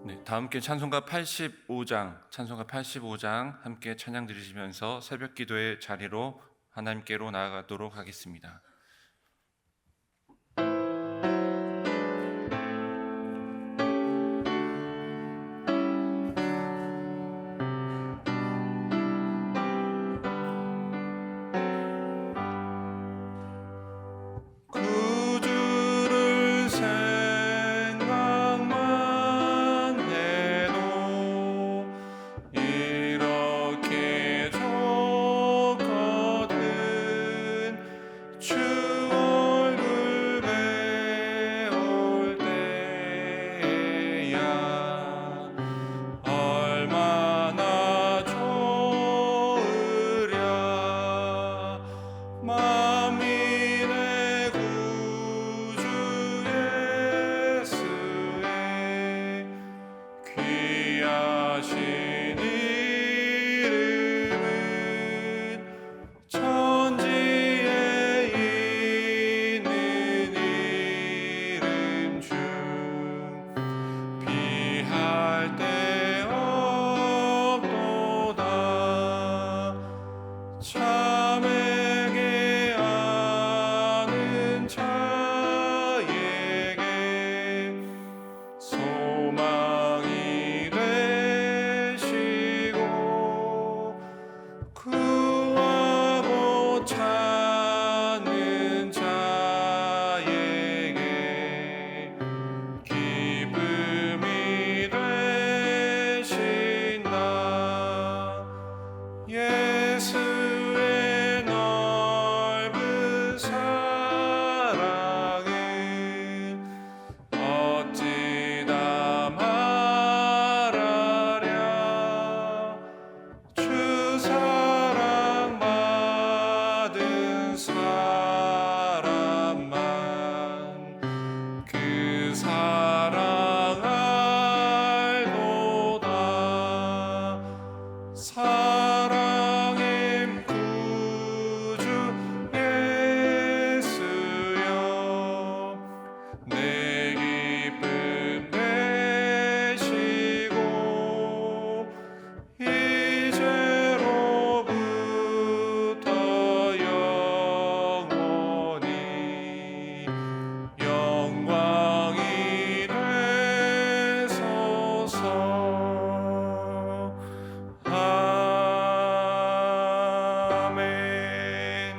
네, 다 함께 찬송가 85장 함께 찬양 드리시면서 새벽 기도의 자리로 하나님께로 나아가도록 하겠습니다. 구주를 생각만 해도 이렇게 좋거든. 주 얼굴 배울 때야 얼마나 좋으랴. 만민의 구주 예수의 귀하신 이름은 천지에 있는 이름 중 비할 데 없도다. 참에게 아는 자에게 소망이 되시고 구하고 찾는 자에게 기쁨이 되신다. 예수의 넓은 사랑을 어찌다 말하랴. 주 사랑 받은 사람만 그 사랑 알도다. 사랑의 구주 예수여 내 기쁨 되시고 이제로부터 영원히 영광이 되소서. 아멘.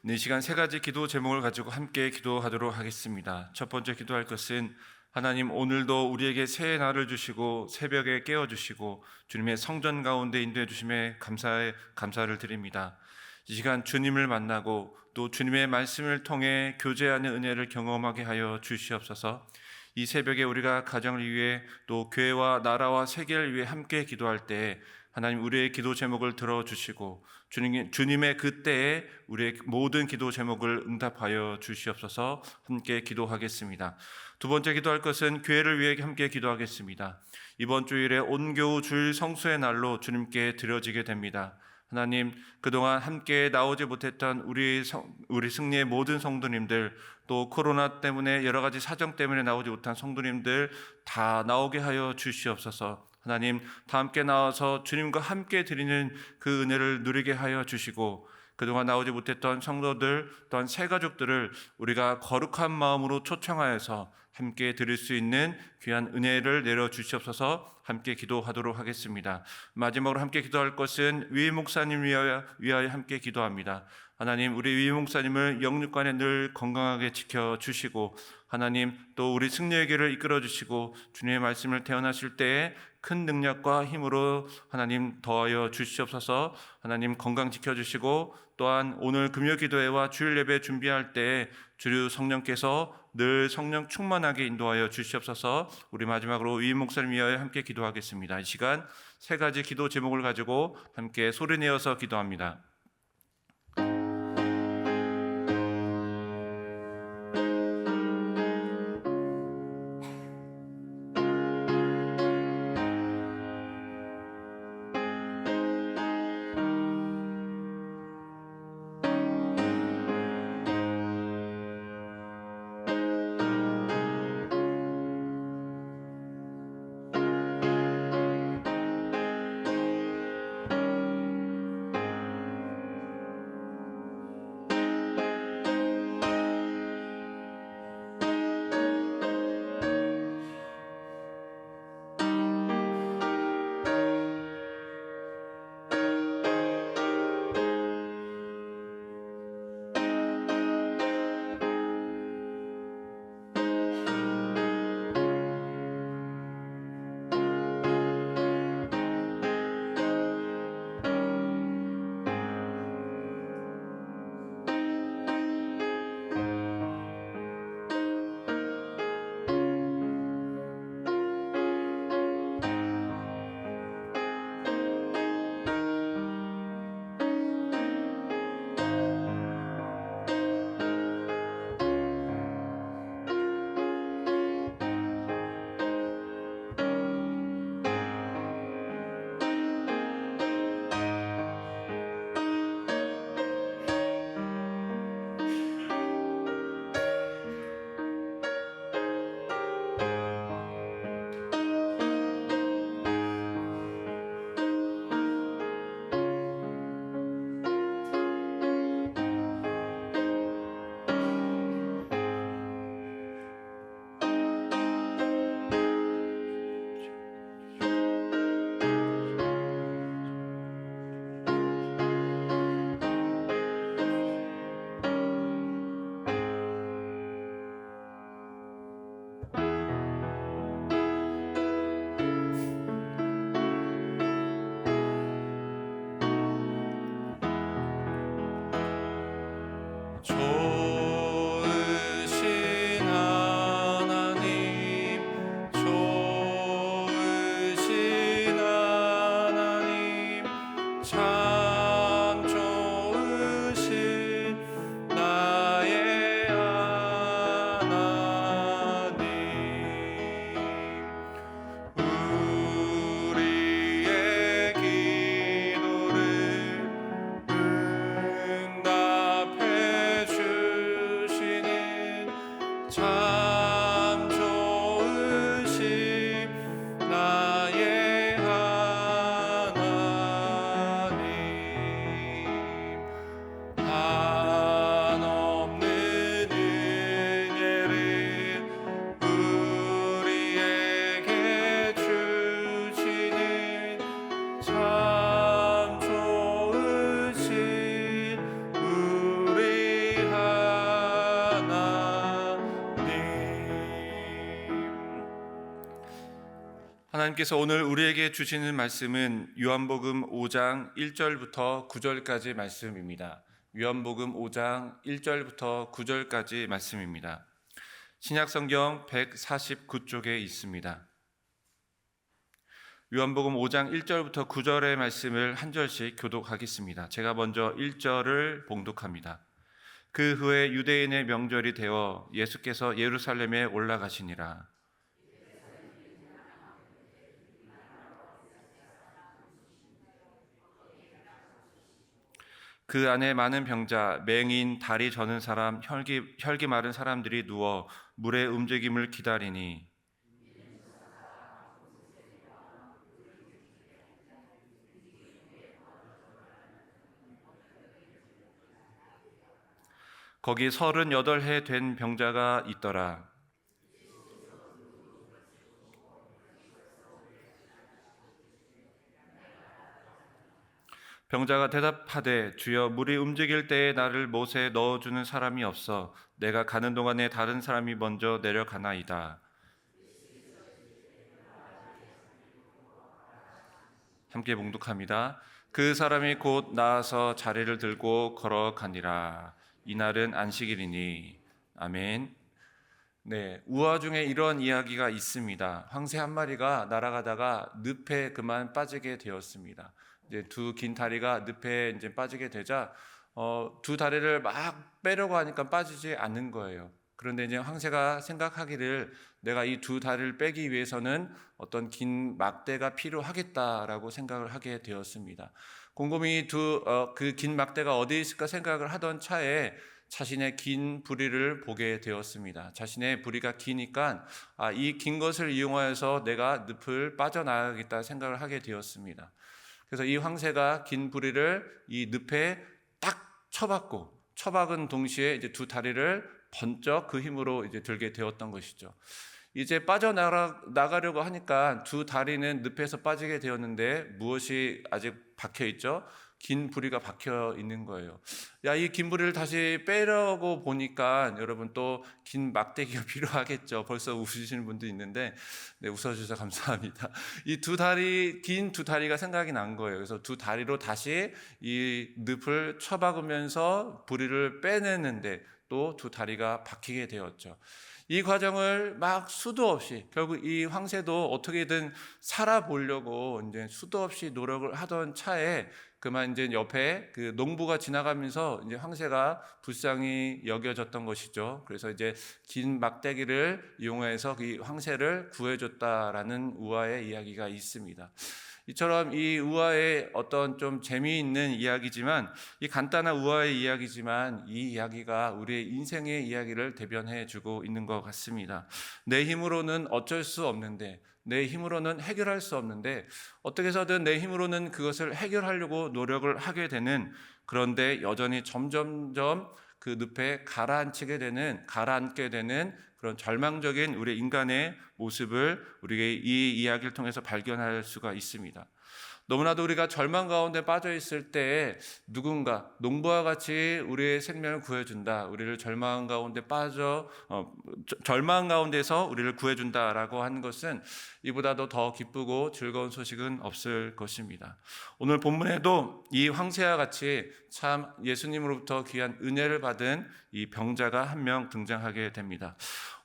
이 시간 세 가지 기도 제목을 가지고 함께 기도하도록 하겠습니다. 첫 번째 기도할 것은 하나님, 오늘도 우리에게 새해 날을 주시고 새벽에 깨워주시고 주님의 성전 가운데 인도해 주심에 감사를 드립니다. 이 시간 주님을 만나고 또 주님의 말씀을 통해 교제하는 은혜를 경험하게 하여 주시옵소서. 이 새벽에 우리가 가정을 위해 또 교회와 나라와 세계를 위해 함께 기도할 때 하나님, 우리의 기도 제목을 들어주시고 주님의 그때에 우리의 모든 기도 제목을 응답하여 주시옵소서. 함께 기도하겠습니다. 두 번째 기도할 것은 교회를 위해 함께 기도하겠습니다. 이번 주일에 온교우 주일 성수의 날로 주님께 드려지게 됩니다. 하나님, 그동안 함께 나오지 못했던 우리 승리의 모든 성도님들, 또 코로나 때문에 여러 가지 사정 때문에 나오지 못한 성도님들 다 나오게 하여 주시옵소서. 하나님, 다 함께 나와서 주님과 함께 드리는 그 은혜를 누리게 하여 주시고, 그동안 나오지 못했던 성도들 또한 새 가족들을 우리가 거룩한 마음으로 초청하여서 함께 드릴 수 있는 귀한 은혜를 내려주시옵소서. 함께 기도하도록 하겠습니다. 마지막으로 함께 기도할 것은 위에 목사님 위하여 함께 기도합니다. 하나님, 우리 위에 목사님을 영육간에 늘 건강하게 지켜주시고, 하나님, 또 우리 승리에게를 이끌어주시고 주님의 말씀을 태어나실 때에 큰 능력과 힘으로 하나님 더하여 주시옵소서. 하나님, 건강 지켜주시고 또한 오늘 금요 기도회와 주일 예배 준비할 때 주류 성령께서 늘 성령 충만하게 인도하여 주시옵소서. 우리 마지막으로 위임 목사님 위하여 함께 기도하겠습니다. 이 시간 세 가지 기도 제목을 가지고 함께 소리내어서 기도합니다. 하나님께서 오늘 우리에게 주시는 말씀은 요한복음 5장 1절부터 9절까지 말씀입니다. 요한복음 5장 1절부터 9절까지 말씀입니다. 신약성경 149쪽에 있습니다. 요한복음 5장 1절부터 9절의 말씀을 한 절씩 교독하겠습니다. 제가 먼저 1절을 봉독합니다. 그 후에 유대인의 명절이 되어 예수께서 예루살렘에 올라가시니라. 그 안에 많은 병자, 맹인, 다리 저는 사람, 혈기 마른 사람들이 누워 물의 움직임을 기다리니 거기 38해 된 병자가 있더라. 병자가 대답하되 주여 물이 움직일 때에 나를 못에 넣어주는 사람이 없어 내가 가는 동안에 다른 사람이 먼저 내려가나이다. 함께 봉독합니다. 그 사람이 곧 나아서 자리를 들고 걸어가니라. 이날은 안식일이니. 아멘. 네, 우화 중에 이런 이야기가 있습니다. 황새 한 마리가 날아가다가 늪에 그만 빠지게 되었습니다. 이제 두 긴 다리가 늪에 이제 빠지게 되자 두 다리를 막 빼려고 하니까 빠지지 않는 거예요. 그런데 이제 황새가 생각하기를 내가 이 두 다리를 빼기 위해서는 어떤 긴 막대가 필요하겠다라고 생각을 하게 되었습니다. 곰곰이 그 긴 막대가 어디 있을까 생각을 하던 차에 자신의 긴 부리를 보게 되었습니다. 자신의 부리가 기니까 이 긴 것을 이용하여서 내가 늪을 빠져나가겠다 생각을 하게 되었습니다. 그래서 이 황새가 긴 부리를 이 늪에 딱 쳐박은 동시에 이제 두 다리를 번쩍 그 힘으로 이제 들게 되었던 것이죠. 이제 빠져나가려고 하니까 두 다리는 늪에서 빠지게 되었는데 무엇이 아직 박혀 있죠? 긴 부리가 박혀 있는 거예요. 이 긴 부리를 다시 빼려고 보니까 여러분 또 긴 막대기가 필요하겠죠. 벌써 웃으시는 분도 있는데 네, 웃어주셔서 감사합니다. 이 긴 두 다리가 생각이 난 거예요. 그래서 두 다리로 다시 이 늪을 쳐박으면서 부리를 빼내는데 또 두 다리가 박히게 되었죠. 이 과정을 막 수도 없이 결국 이 황새도 어떻게든 살아보려고 이제 수도 없이 노력을 하던 차에 그만 이제 옆에 그 농부가 지나가면서 이제 황새가 불쌍히 여겨졌던 것이죠. 그래서 이제 긴 막대기를 이용해서 이 황새를 구해줬다라는 우화의 이야기가 있습니다. 이처럼 이 우화의 어떤 좀 재미있는 이야기지만 이 간단한 우화의 이야기지만 이 이야기가 우리의 인생의 이야기를 대변해 주고 있는 것 같습니다. 내 힘으로는 어쩔 수 없는데 내 힘으로는 해결할 수 없는데 어떻게 해서든 내 힘으로는 그것을 해결하려고 노력을 하게 되는 그런데 여전히 점점점 그 늪에 가라앉게 되는 그런 절망적인 우리 인간의 모습을 우리가 이 이야기를 통해서 발견할 수가 있습니다. 너무나도 우리가 절망 가운데 빠져 있을 때 누군가 농부와 같이 우리의 생명을 구해준다, 우리를 절망 가운데서 우리를 구해준다라고 하는 것은 이보다도 더 기쁘고 즐거운 소식은 없을 것입니다. 오늘 본문에도 이 황새와 같이 참 예수님으로부터 귀한 은혜를 받은 이 병자가 한 명 등장하게 됩니다.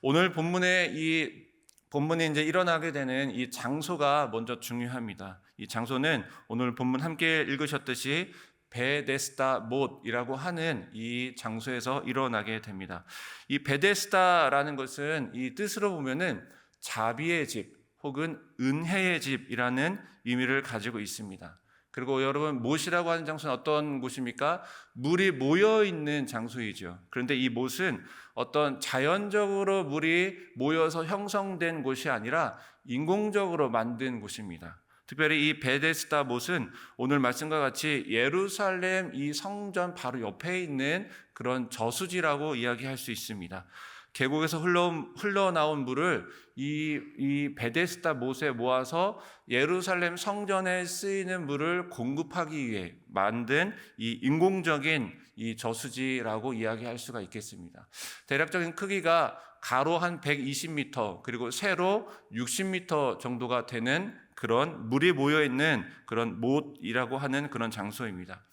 오늘 본문이 이제 일어나게 되는 이 장소가 먼저 중요합니다. 이 장소는 오늘 본문 함께 읽으셨듯이 베데스다 못이라고 하는 이 장소에서 일어나게 됩니다. 이 베데스다라는 것은 이 뜻으로 보면은 자비의 집 혹은 은혜의 집이라는 의미를 가지고 있습니다. 그리고 여러분 못이라고 하는 장소는 어떤 곳입니까? 물이 모여 있는 장소이죠. 그런데 이 못은 어떤 자연적으로 물이 모여서 형성된 곳이 아니라 인공적으로 만든 곳입니다. 특별히 이 베데스다 못은 오늘 말씀과 같이 예루살렘 이 성전 바로 옆에 있는 그런 저수지라고 이야기할 수 있습니다. 계곡에서 흘러나온 물을 이 베데스다 못에 모아서 예루살렘 성전에 쓰이는 물을 공급하기 위해 만든 이 인공적인 이 저수지라고 이야기할 수가 있겠습니다. 대략적인 크기가 가로 한 120m 그리고 세로 60m 정도가 되는 그런 물이 모여 있는 그런 못이라고 하는 그런 장소입니다.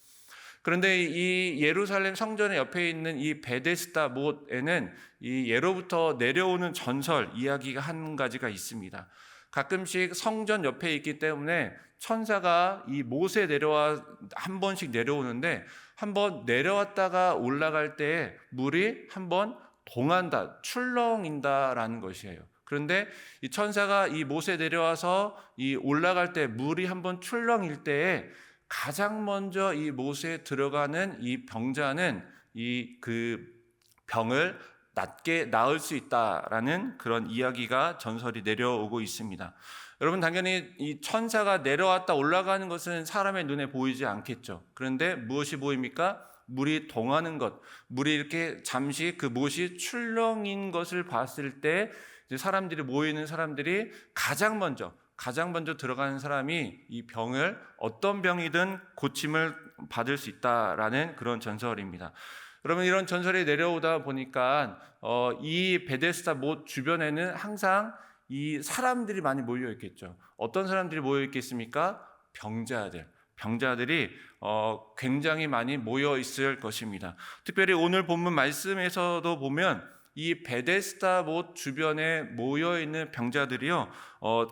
그런데 이 예루살렘 성전의 옆에 있는 이 베데스다 못에는 이 예로부터 내려오는 전설 이야기가 한 가지가 있습니다. 가끔씩 성전 옆에 있기 때문에 천사가 이 못에 내려와 한 번씩 내려오는데 한 번 내려왔다가 올라갈 때 물이 한 번 동한다, 출렁인다라는 것이에요. 그런데 이 천사가 이 못에 내려와서 이 올라갈 때 물이 한 번 출렁일 때에 가장 먼저 이 못에 들어가는 이 병자는 이 그 병을 낫게 나을 수 있다라는 그런 이야기가 전설이 내려오고 있습니다. 여러분, 당연히 이 천사가 내려왔다 올라가는 것은 사람의 눈에 보이지 않겠죠. 그런데 무엇이 보입니까? 물이 동하는 것, 물이 이렇게 잠시 그 못이 출렁인 것을 봤을 때 이제 사람들이 모이는 사람들이 가장 먼저 들어가는 사람이 이 병을 어떤 병이든 고침을 받을 수 있다라는 그런 전설입니다. 여러분, 이런 전설이 내려오다 보니까 이 베데스다 못 주변에는 항상 이 사람들이 많이 모여 있겠죠. 어떤 사람들이 모여 있겠습니까? 병자들이 굉장히 많이 모여 있을 것입니다. 특별히 오늘 본문 말씀에서도 보면 이 베데스다 못 주변에 모여 있는 병자들이요,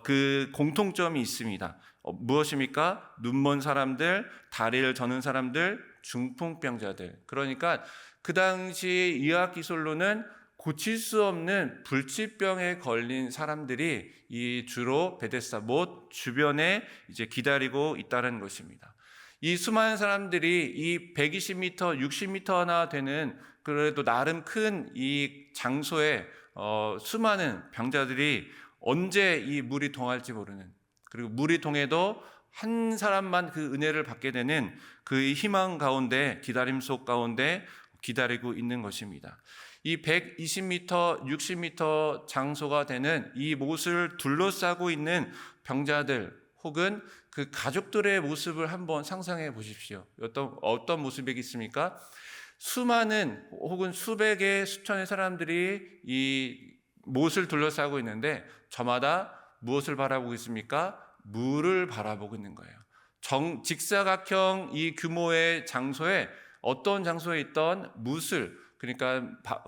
그 공통점이 있습니다. 무엇입니까? 눈먼 사람들, 다리를 저는 사람들, 중풍병자들. 그러니까 그 당시 의학 기술로는 고칠 수 없는 불치병에 걸린 사람들이 이 주로 베데스다 못 주변에 이제 기다리고 있다는 것입니다. 이 수많은 사람들이 이 120m, 60m나 되는 그래도 나름 큰 이 장소에 수많은 병자들이 언제 이 물이 동할지 모르는, 그리고 물이 동해도 한 사람만 그 은혜를 받게 되는 그 희망 가운데, 기다림 속 가운데 기다리고 있는 것입니다. 이 120m, 60m 장소가 되는 이 못을 둘러싸고 있는 병자들 혹은 그 가족들의 모습을 한번 상상해 보십시오. 어떤 모습이겠습니까? 수많은 혹은 수백의 수천의 사람들이 이 못을 둘러싸고 있는데 저마다 무엇을 바라보고 있습니까? 물을 바라보고 있는 거예요. 직사각형 이 규모의 장소에 어떤 장소에 있던 못을, 그러니까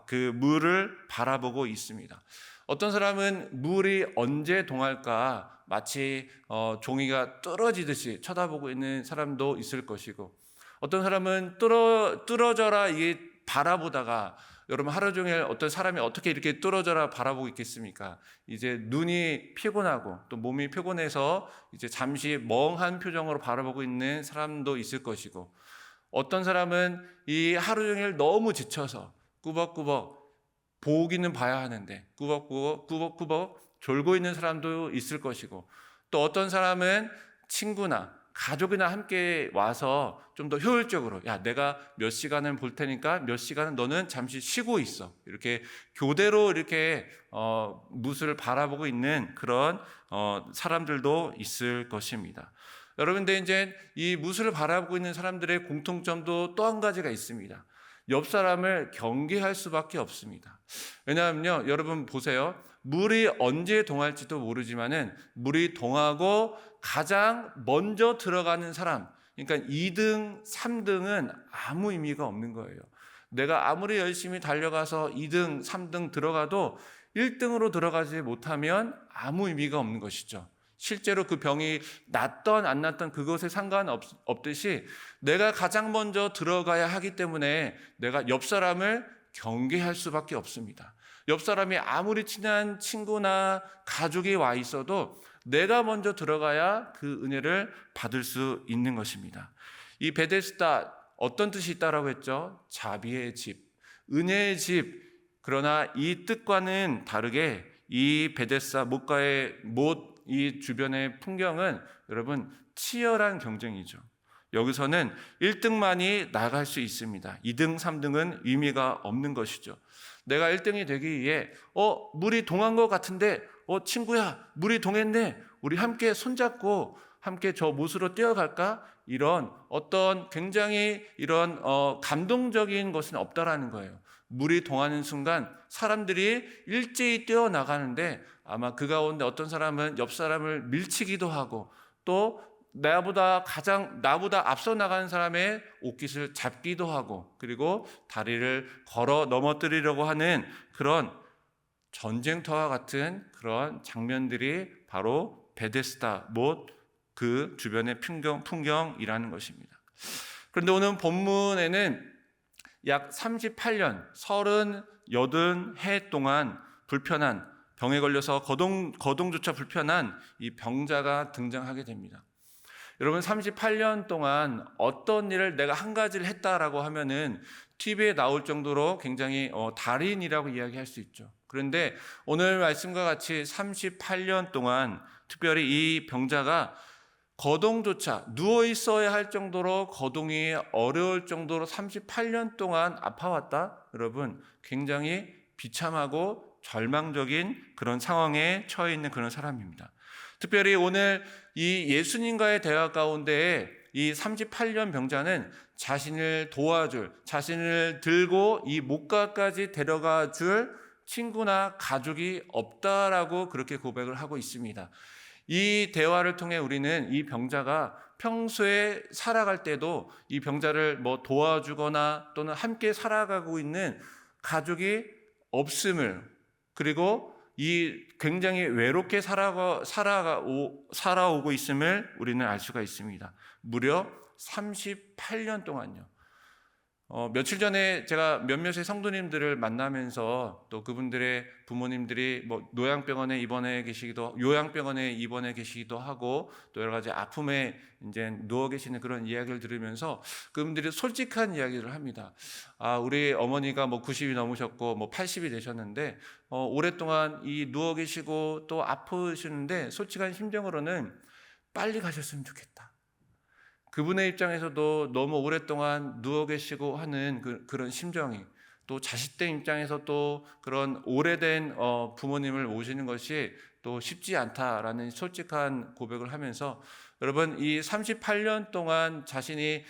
그 물을 바라보고 있습니다. 어떤 사람은 물이 언제 동할까 마치 종이가 뚫어지듯이 쳐다보고 있는 사람도 있을 것이고, 어떤 사람은 뚫어져라 이게 바라보다가, 여러분 하루 종일 어떤 사람이 어떻게 이렇게 뚫어져라 바라보고 있겠습니까? 이제 눈이 피곤하고 또 몸이 피곤해서 이제 잠시 멍한 표정으로 바라보고 있는 사람도 있을 것이고, 어떤 사람은 이 하루 종일 너무 지쳐서 꾸벅꾸벅 보기는 봐야 하는데 꾸벅꾸벅 졸고 있는 사람도 있을 것이고, 또 어떤 사람은 친구나 가족이나 함께 와서 좀 더 효율적으로, 야, 내가 몇 시간을 볼 테니까 몇 시간은 너는 잠시 쉬고 있어, 이렇게 교대로 이렇게 못을 바라보고 있는 그런 사람들도 있을 것입니다. 여러분, 근데 이제 이 못을 바라보고 있는 사람들의 공통점도 또 한 가지가 있습니다. 옆 사람을 경계할 수밖에 없습니다. 왜냐하면요, 여러분 보세요. 물이 언제 동할지도 모르지만은 물이 동하고 가장 먼저 들어가는 사람, 그러니까 2등, 3등은 아무 의미가 없는 거예요. 내가 아무리 열심히 달려가서 2등, 3등 들어가도 1등으로 들어가지 못하면 아무 의미가 없는 것이죠. 실제로 그 병이 낫던 안 낫던 그것에 상관없듯이 내가 가장 먼저 들어가야 하기 때문에 내가 옆 사람을 경계할 수밖에 없습니다. 옆 사람이 아무리 친한 친구나 가족이 와 있어도 내가 먼저 들어가야 그 은혜를 받을 수 있는 것입니다. 이 베데스다, 어떤 뜻이 있다라고 했죠? 자비의 집, 은혜의 집. 그러나 이 뜻과는 다르게 이 베데스다 못가의 못, 이 주변의 풍경은 여러분 치열한 경쟁이죠. 여기서는 1등만이 나갈 수 있습니다. 2등, 3등은 의미가 없는 것이죠. 내가 1등이 되기 위해 물이 동한 것 같은데 친구야, 물이 동했네, 우리 함께 손잡고 함께 저 못으로 뛰어갈까? 이런 어떤 굉장히 이런 감동적인 것은 없다라는 거예요. 물이 동하는 순간 사람들이 일제히 뛰어나가는데 아마 그 가운데 어떤 사람은 옆 사람을 밀치기도 하고 또 나보다 앞서 나가는 사람의 옷깃을 잡기도 하고 그리고 다리를 걸어 넘어뜨리려고 하는 그런 전쟁터와 같은 그런 장면들이 바로 베데스다 못 그 주변의 풍경이라는 것입니다. 그런데 오늘 본문에는 약 38년 38해 동안 불편한 병에 걸려서 거동조차 불편한 이 병자가 등장하게 됩니다. 여러분 38년 동안 어떤 일을 내가 한 가지를 했다라고 하면은 TV에 나올 정도로 굉장히 달인이라고 이야기할 수 있죠. 그런데 오늘 말씀과 같이 38년 동안 특별히 이 병자가 거동조차 누워 있어야 할 정도로 거동이 어려울 정도로 38년 동안 아파왔다. 여러분 굉장히 비참하고 절망적인 그런 상황에 처해 있는 그런 사람입니다. 특별히 오늘 이 예수님과의 대화 가운데 이 38년 병자는 자신을 도와줄, 자신을 들고 이 목가까지 데려가 줄 친구나 가족이 없다라고 그렇게 고백을 하고 있습니다. 이 대화를 통해 우리는 이 병자가 평소에 살아갈 때도 이 병자를 도와주거나 또는 함께 살아가고 있는 가족이 없음을, 그리고 이 굉장히 외롭게 살아오고 있음을 우리는 알 수가 있습니다. 무려 38년 동안요. 며칠 전에 제가 몇몇의 성도님들을 만나면서 또 그분들의 부모님들이 요양병원에 입원해 계시기도 하고 또 여러 가지 아픔에 이제 누워 계시는 그런 이야기를 들으면서 그분들이 솔직한 이야기를 합니다. 우리 어머니가 90이 넘으셨고 80이 되셨는데 오랫동안 이 누워 계시고 또 아프시는데 솔직한 심정으로는 빨리 가셨으면 좋겠다. 그분의 입장에서도 너무 오랫동안 누워 계시고 하는 그런 심정이, 또 자식들 입장에서 또 그런 오래된 부모님을 모시는 것이 또 쉽지 않다라는 솔직한 고백을 하면서, 여러분 이 38년 동안 자신이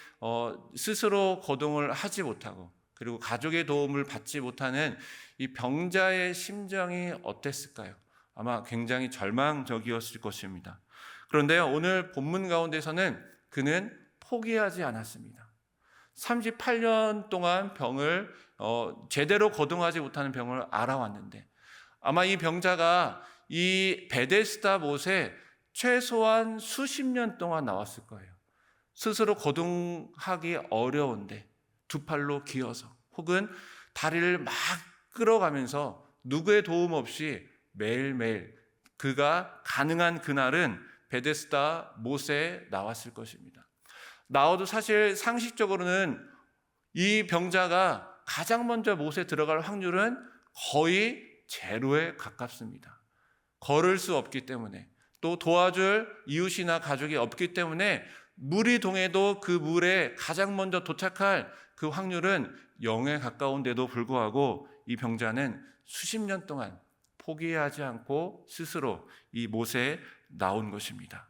스스로 거동을 하지 못하고 그리고 가족의 도움을 받지 못하는 이 병자의 심정이 어땠을까요? 아마 굉장히 절망적이었을 것입니다. 그런데 오늘 본문 가운데서는 그는 포기하지 않았습니다. 38년 동안 병을 제대로 거동하지 못하는 병을 알아왔는데 아마 이 병자가 이 베데스다 못에 최소한 수십 년 동안 나왔을 거예요. 스스로 거동하기 어려운데 두 팔로 기어서 혹은 다리를 막 끌어가면서 누구의 도움 없이 매일매일 그가 가능한 그날은 베데스다 못에 나왔을 것입니다. 나와도 사실 상식적으로는 이 병자가 가장 먼저 못에 들어갈 확률은 거의 제로에 가깝습니다. 걸을 수 없기 때문에, 또 도와줄 이웃이나 가족이 없기 때문에 물이 동해도 그 물에 가장 먼저 도착할 그 확률은 0에 가까운데도 불구하고 이 병자는 수십 년 동안 포기하지 않고 스스로 이 못에 나온 것입니다.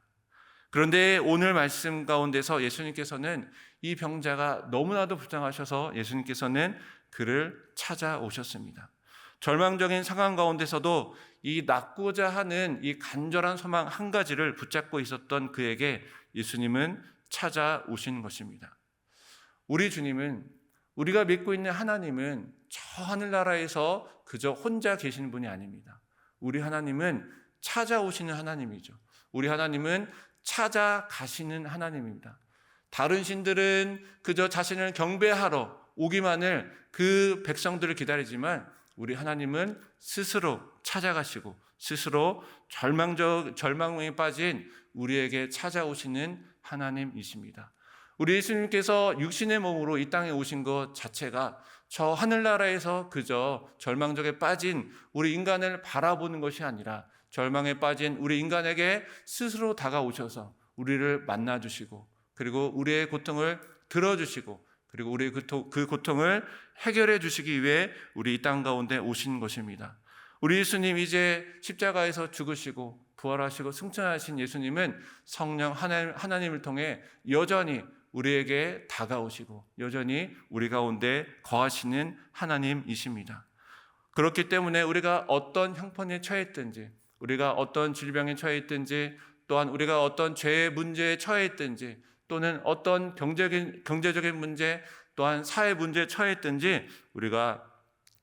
그런데 오늘 말씀 가운데서 예수님께서는 이 병자가 너무나도 불쌍하셔서 예수님께서는 그를 찾아오셨습니다. 절망적인 상황 가운데서도 이 낫고자 하는 이 간절한 소망 한 가지를 붙잡고 있었던 그에게 예수님은 찾아오신 것입니다. 우리 주님은, 우리가 믿고 있는 하나님은 저 하늘나라에서 그저 혼자 계시는 분이 아닙니다. 우리 하나님은 찾아오시는 하나님이죠. 우리 하나님은 찾아가시는 하나님입니다. 다른 신들은 그저 자신을 경배하러 오기만을 그 백성들을 기다리지만 우리 하나님은 스스로 찾아가시고 스스로 절망에 빠진 우리에게 찾아오시는 하나님이십니다. 우리 예수님께서 육신의 몸으로 이 땅에 오신 것 자체가 저 하늘나라에서 그저 절망적에 빠진 우리 인간을 바라보는 것이 아니라 절망에 빠진 우리 인간에게 스스로 다가오셔서 우리를 만나주시고 그리고 우리의 고통을 들어주시고 그리고 우리의 그 고통을 해결해 주시기 위해 우리 이 땅 가운데 오신 것입니다. 우리 예수님 이제 십자가에서 죽으시고 부활하시고 승천하신 예수님은 성령 하나님을 통해 여전히 우리에게 다가오시고 여전히 우리 가운데 거하시는 하나님이십니다. 그렇기 때문에 우리가 어떤 형편에 처했든지, 우리가 어떤 질병에 처했든지, 또한 우리가 어떤 죄의 문제에 처했든지, 또는 어떤 경제적인 문제, 또한 사회 문제에 처했든지 우리가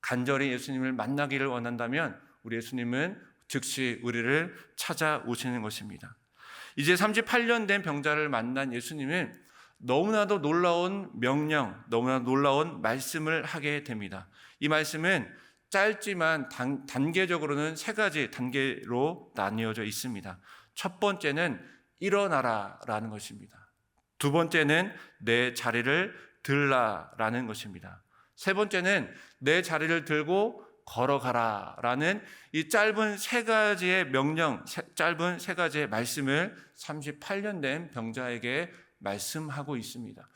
간절히 예수님을 만나기를 원한다면 우리 예수님은 즉시 우리를 찾아오시는 것입니다. 이제 38년 된 병자를 만난 예수님은 너무나도 놀라운 명령, 너무나 놀라운 말씀을 하게 됩니다. 이 말씀은 짧지만 단계적으로는 세 가지 단계로 나뉘어져 있습니다. 첫 번째는 일어나라라는 것입니다. 두 번째는 내 자리를 들라라는 것입니다. 세 번째는 내 자리를 들고 걸어가라라는 이 짧은 세 가지의 명령, 짧은 세 가지의 말씀을 38년 된 병자에게 말씀하고 있습니다.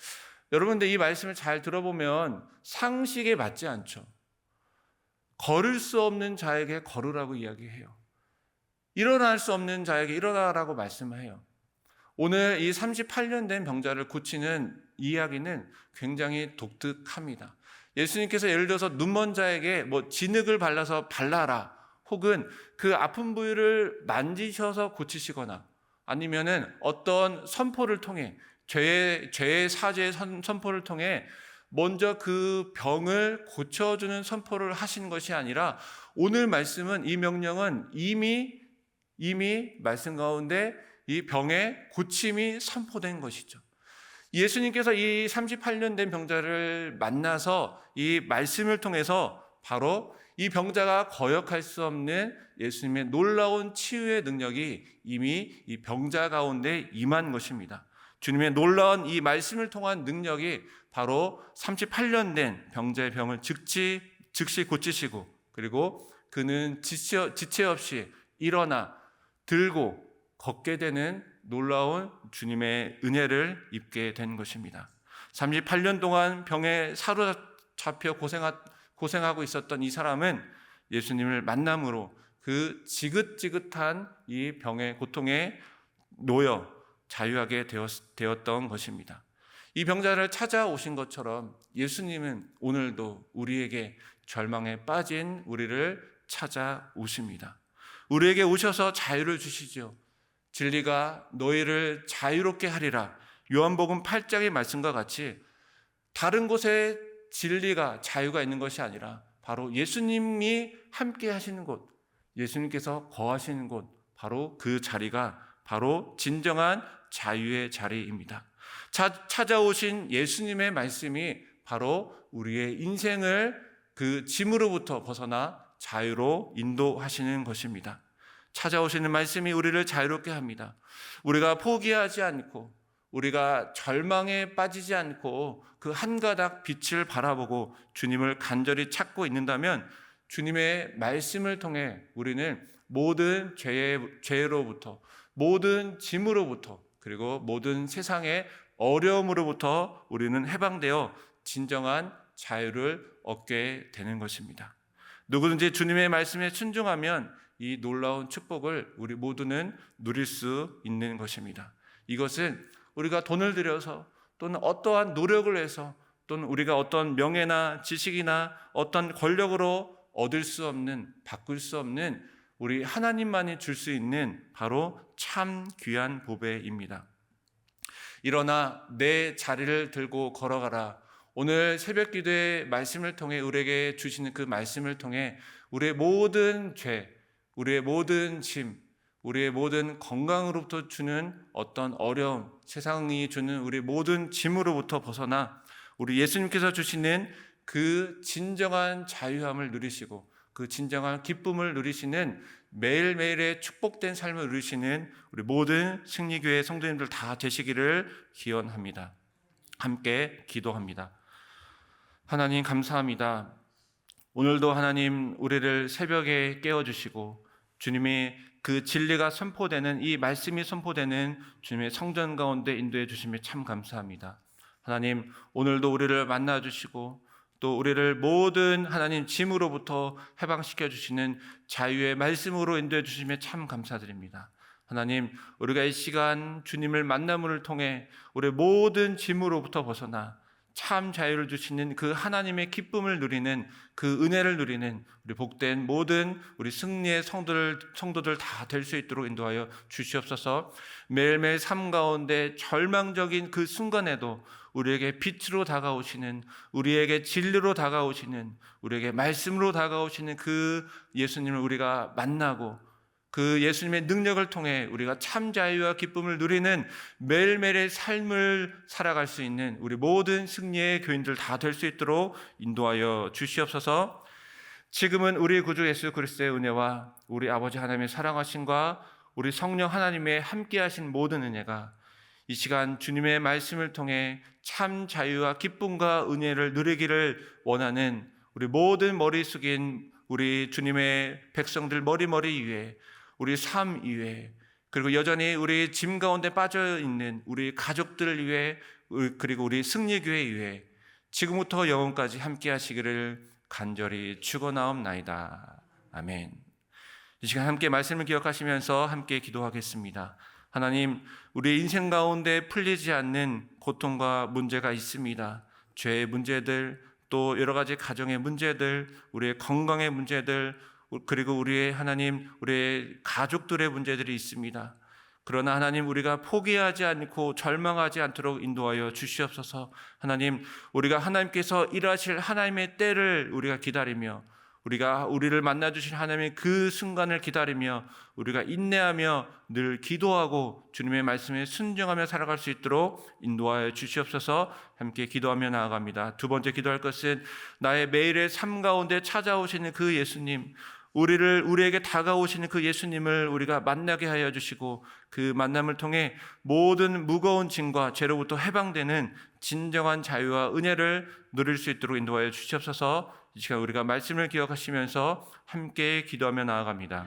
여러분들 이 말씀을 잘 들어보면 상식에 맞지 않죠. 걸을 수 없는 자에게 걸으라고 이야기해요. 일어날 수 없는 자에게 일어나라고 말씀해요. 오늘 이 38년 된 병자를 고치는 이야기는 굉장히 독특합니다. 예수님께서 예를 들어서 눈먼 자에게 진흙을 발라서 발라라, 혹은 그 아픈 부위를 만지셔서 고치시거나, 아니면은 어떤 선포를 통해 죄의 사죄의 선포를 통해 먼저 그 병을 고쳐주는 선포를 하신 것이 아니라, 오늘 말씀은, 이 명령은 이미 말씀 가운데 이 병의 고침이 선포된 것이죠. 예수님께서 이 38년 된 병자를 만나서 이 말씀을 통해서 바로 이 병자가 거역할 수 없는 예수님의 놀라운 치유의 능력이 이미 이 병자 가운데 임한 것입니다. 주님의 놀라운 이 말씀을 통한 능력이 바로 38년 된 병자의 병을 즉시 고치시고, 그리고 그는 지체 없이 일어나 들고 걷게 되는 놀라운 주님의 은혜를 입게 된 것입니다. 38년 동안 병에 사로잡혀 고생하고 있었던 이 사람은 예수님을 만남으로 그 지긋지긋한 이 병의 고통에 놓여 자유하게 되었던 것입니다. 이 병자를 찾아오신 것처럼 예수님은 오늘도 우리에게 절망에 빠진 우리를 찾아오십니다. 우리에게 오셔서 자유를 주시죠. 진리가 너희를 자유롭게 하리라. 요한복음 8장의 말씀과 같이 다른 곳에 진리가, 자유가 있는 것이 아니라 바로 예수님이 함께 하시는 곳, 예수님께서 거하시는 곳, 바로 그 자리가 바로 진정한 자유의 자리입니다. 찾아오신 예수님의 말씀이 바로 우리의 인생을 그 짐으로부터 벗어나 자유로 인도하시는 것입니다. 찾아오시는 말씀이 우리를 자유롭게 합니다. 우리가 포기하지 않고, 우리가 절망에 빠지지 않고 그 한 가닥 빛을 바라보고 주님을 간절히 찾고 있는다면, 주님의 말씀을 통해 우리는 모든 죄로부터, 모든 짐으로부터, 그리고 모든 세상의 어려움으로부터 우리는 해방되어 진정한 자유를 얻게 되는 것입니다. 누구든지 주님의 말씀에 순종하면 이 놀라운 축복을 우리 모두는 누릴 수 있는 것입니다. 이것은 우리가 돈을 들여서, 또는 어떠한 노력을 해서, 또는 우리가 어떤 명예나 지식이나 어떤 권력으로 얻을 수 없는, 바꿀 수 없는 우리 하나님만이 줄 수 있는 바로 참 귀한 보배입니다. 일어나 내 자리를 들고 걸어가라. 오늘 새벽 기도의 말씀을 통해, 우리에게 주시는 그 말씀을 통해 우리의 모든 죄, 우리의 모든 짐, 우리의 모든 건강으로부터 주는 어떤 어려움, 세상이 주는 우리 모든 짐으로부터 벗어나 우리 예수님께서 주시는 그 진정한 자유함을 누리시고, 그 진정한 기쁨을 누리시는, 매일매일의 축복된 삶을 누리시는 우리 모든 승리교회 성도님들 다 되시기를 기원합니다. 함께 기도합니다. 하나님 감사합니다. 오늘도 하나님 우리를 새벽에 깨워주시고, 주님이 그 진리가 선포되는, 이 말씀이 선포되는 주님의 성전 가운데 인도해 주심에 참 감사합니다. 하나님 오늘도 우리를 만나주시고, 또 우리를 모든 하나님 짐으로부터 해방시켜 주시는 자유의 말씀으로 인도해 주심에 참 감사드립니다. 하나님, 우리가 이 시간 주님을 만남을 통해 우리의 모든 짐으로부터 벗어나 참 자유를 주시는 그 하나님의 기쁨을 누리는, 그 은혜를 누리는 우리 복된 모든 우리 승리의 성도들 다 될 수 있도록 인도하여 주시옵소서. 매일매일 삶 가운데 절망적인 그 순간에도 우리에게 빛으로 다가오시는, 우리에게 진리로 다가오시는, 우리에게 말씀으로 다가오시는 그 예수님을 우리가 만나고 그 예수님의 능력을 통해 우리가 참 자유와 기쁨을 누리는 매일매일의 삶을 살아갈 수 있는 우리 모든 승리의 교인들 다 될 수 있도록 인도하여 주시옵소서. 지금은 우리 구주 예수 그리스도의 은혜와 우리 아버지 하나님의 사랑하심과 우리 성령 하나님의 함께하신 모든 은혜가 이 시간 주님의 말씀을 통해 참 자유와 기쁨과 은혜를 누리기를 원하는 우리 모든 머리 숙인 우리 주님의 백성들 머리 위에, 우리 삶 위에, 그리고 여전히 우리 짐 가운데 빠져 있는 우리 가족들을 위해, 그리고 우리 승리교회 위해 지금부터 영원까지 함께 하시기를 간절히 축원하옵나이다. 아멘. 이 시간 함께 말씀을 기억하시면서 함께 기도하겠습니다. 하나님, 우리 인생 가운데 풀리지 않는 고통과 문제가 있습니다. 죄의 문제들, 또 여러 가지 가정의 문제들, 우리의 건강의 문제들, 그리고 우리의 하나님, 우리의 가족들의 문제들이 있습니다. 그러나 하나님, 우리가 포기하지 않고 절망하지 않도록 인도하여 주시옵소서. 하나님, 우리가 하나님께서 일하실 하나님의 때를 우리가 기다리며, 우리가 우리를 만나 주실 하나님의 그 순간을 기다리며, 우리가 인내하며 늘 기도하고 주님의 말씀에 순종하며 살아갈 수 있도록 인도하여 주시옵소서. 함께 기도하며 나아갑니다. 두 번째 기도할 것은 나의 매일의 삶 가운데 찾아오시는 그 예수님, 우리에게 다가오시는 그 예수님을 우리가 만나게 하여 주시고, 그 만남을 통해 모든 무거운 짐과 죄로부터 해방되는 진정한 자유와 은혜를 누릴 수 있도록 인도하여 주시옵소서. 이 시간 우리가 말씀을 기억하시면서 함께 기도하며 나아갑니다.